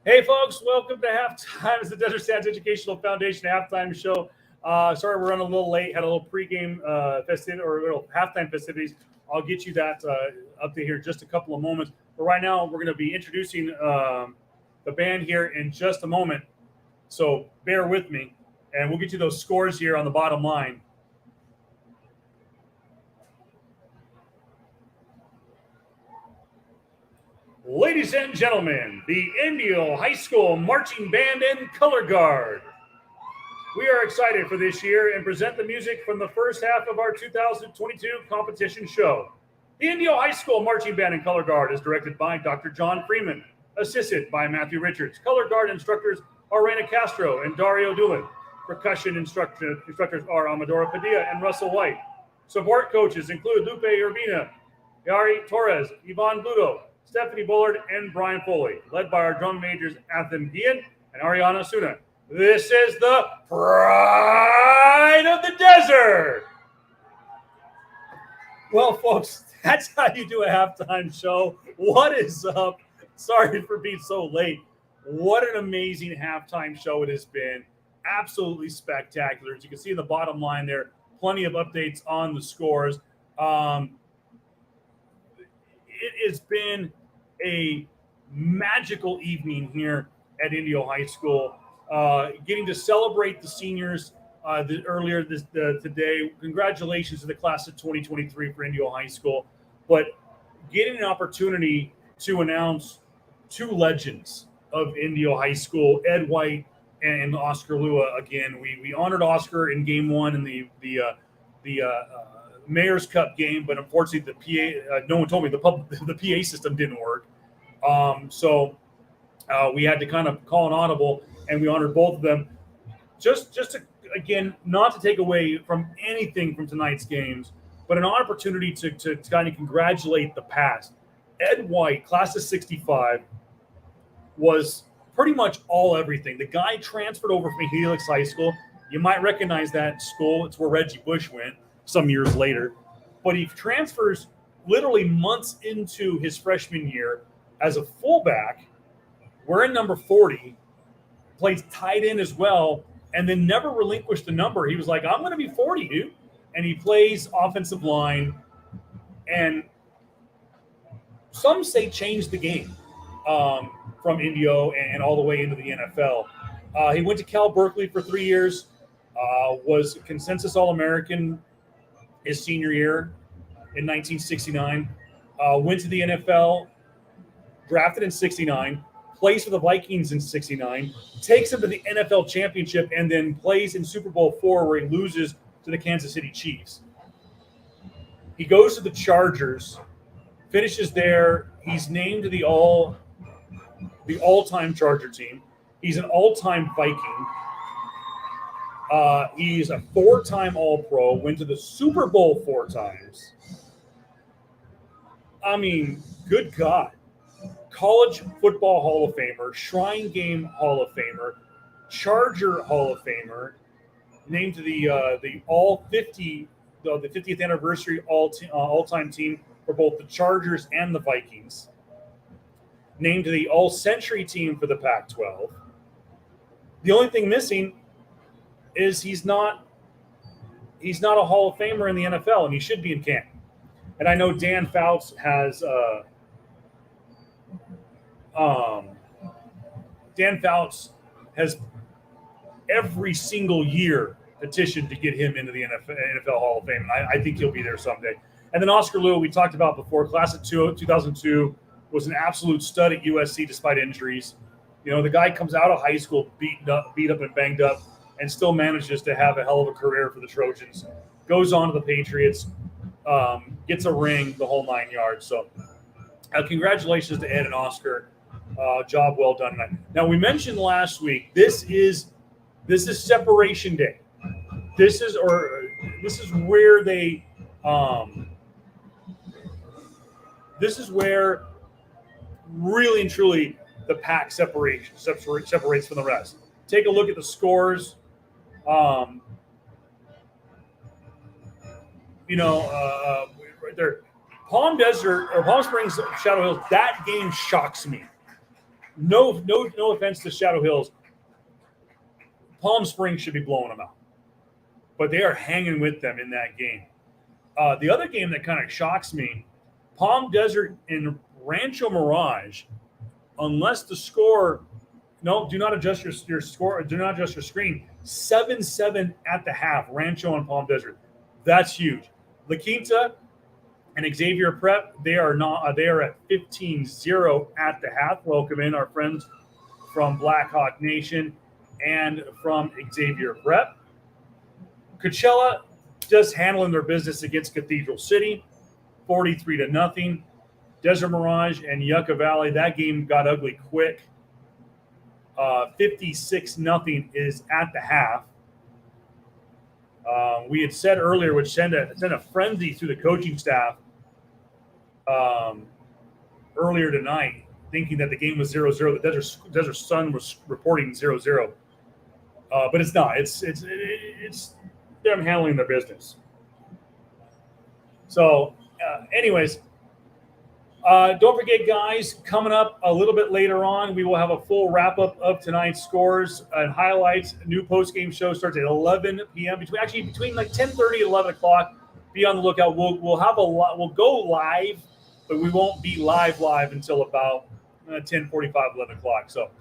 Hey, folks, welcome to Halftime. It's the Desert Sands Educational Foundation halftime show. Sorry, we're running a little late. Had a little pregame festivity or little halftime festivities. I'll get you that update here in just a couple of moments. But right now, we're going to be introducing the band here in just a moment. So bear with me, and we'll get you those scores here on the bottom line. Ladies and gentlemen, the Indio High School Marching Band and Color Guard. We are excited for this year and present the music from the first half of our 2022 competition show. The Indio High School Marching Band and Color Guard is directed by Dr. John Freeman, assisted by Matthew Richards. Color Guard instructors are Raina Castro and Dario Doolin. Percussion instructors are Amadora Padilla and Russell White. Support coaches include Lupe Urbina, Yari Torres, Yvonne Bluto, Stephanie Bullard, and Brian Foley, led by our drum majors Athen Guillen and Ariana Suna. This is the Pride of the Desert. Well, folks, that's how you do a halftime show. What is up? Sorry for being so late. What an amazing halftime show it has been. Absolutely spectacular. As you can see in the bottom line there, plenty of updates on the scores. It has been a magical evening here at Indio High School. Getting to celebrate the seniors earlier today. Congratulations to the class of 2023 for Indio High School. But getting an opportunity to announce two legends of Indio High School, Ed White and Oscar Lua. Again, we honored Oscar in Game 1 in the Mayor's Cup game, but unfortunately the PA, no one told me the PA system didn't work. So we had to kind of call an audible, and we honored both of them. Just to, again, not to take away from anything from tonight's games, but an opportunity to kind of congratulate the past. Ed White, class of 65, was pretty much all everything. The guy transferred over from Helix High School. You might recognize that school. It's where Reggie Bush went some years later, but he transfers literally months into his freshman year as a fullback. We're in number 40, plays tight end as well, and then never relinquished the number. He was like, I'm going to be 40, dude. And he plays offensive line, and some say changed the game from Indio and all the way into the NFL. He went to Cal Berkeley for 3 years, was a consensus All-American his senior year in 1969, went to the NFL, drafted in 69, plays for the Vikings in 69, takes them to the NFL championship, and then plays in Super Bowl IV where he loses to the Kansas City Chiefs. He goes to the Chargers, finishes there. He's named to the all-time Charger team. He's an all-time Viking. He's a 4-time All-Pro, went to the Super Bowl 4 times. I mean, good God. College Football Hall of Famer, Shrine Game Hall of Famer, Charger Hall of Famer, named to the all 50, the 50th anniversary all-time team for both the Chargers and the Vikings. Named to the all-century team for the Pac-12. The only thing missing is he's not a Hall of Famer in the NFL, and he should be in camp. And I know Dan Fouts has every single year petitioned to get him into the NFL Hall of Fame, and I think he'll be there someday. And then Oscar Lua, we talked about before, class of 2002, was an absolute stud at USC despite injuries. You know, the guy comes out of high school beat up and banged up, and still manages to have a hell of a career for the Trojans. Goes on to the Patriots, gets a ring, the whole 9 yards. So congratulations to Ed and Oscar. Job well done tonight. Now, we mentioned last week, this is Separation Day. This is where they this is where really and truly the pack separates from the rest. Take a look at the scores. Right there, Palm Springs, Shadow Hills. That game shocks me. no offense to Shadow Hills. Palm Springs should be blowing them out, but they are hanging with them in that game. The other game that kind of shocks me, Palm Desert and Rancho Mirage, unless the score, no, do not adjust your score, do not adjust your screen. 7-7 at the half, Rancho and Palm Desert. That's huge. La Quinta and Xavier Prep, they are at 15-0 at the half. Welcome in our friends from Blackhawk Nation and from Xavier Prep. Coachella just handling their business against Cathedral City, 43-0. Desert Mirage and Yucca Valley, that game got ugly quick. 56-0 is at the half. We had said earlier, which sent a frenzy through the coaching staff earlier tonight, thinking that the game was 0-0. The Desert Sun was reporting 0-0, but it's not. It's them handling their business. So, anyways. Don't forget, guys, coming up a little bit later on, we will have a full wrap-up of tonight's scores and highlights. A new post-game show starts at 11 p.m. Between like 10:30 and 11 o'clock. Be on the lookout. We'll have a lot. We'll go live, but we won't be live until about 10:45, 11 o'clock. So,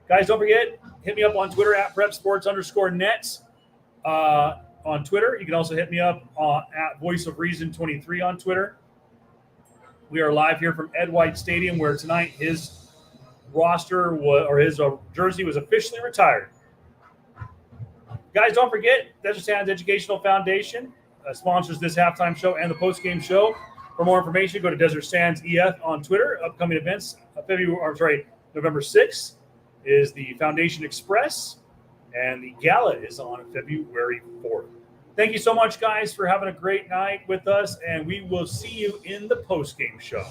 guys, don't forget, hit me up on Twitter at PrepSports_Nets on Twitter. You can also hit me up at Voice of Reason 23 on Twitter. We are live here from Ed White Stadium, where tonight his roster his jersey was officially retired. Guys, don't forget, Desert Sands Educational Foundation sponsors this halftime show and the post-game show. For more information, go to Desert Sands EF on Twitter. Upcoming events, November 6th is the Foundation Express, and the gala is on February 4th. Thank you so much, guys, for having a great night with us, and we will see you in the post-game show.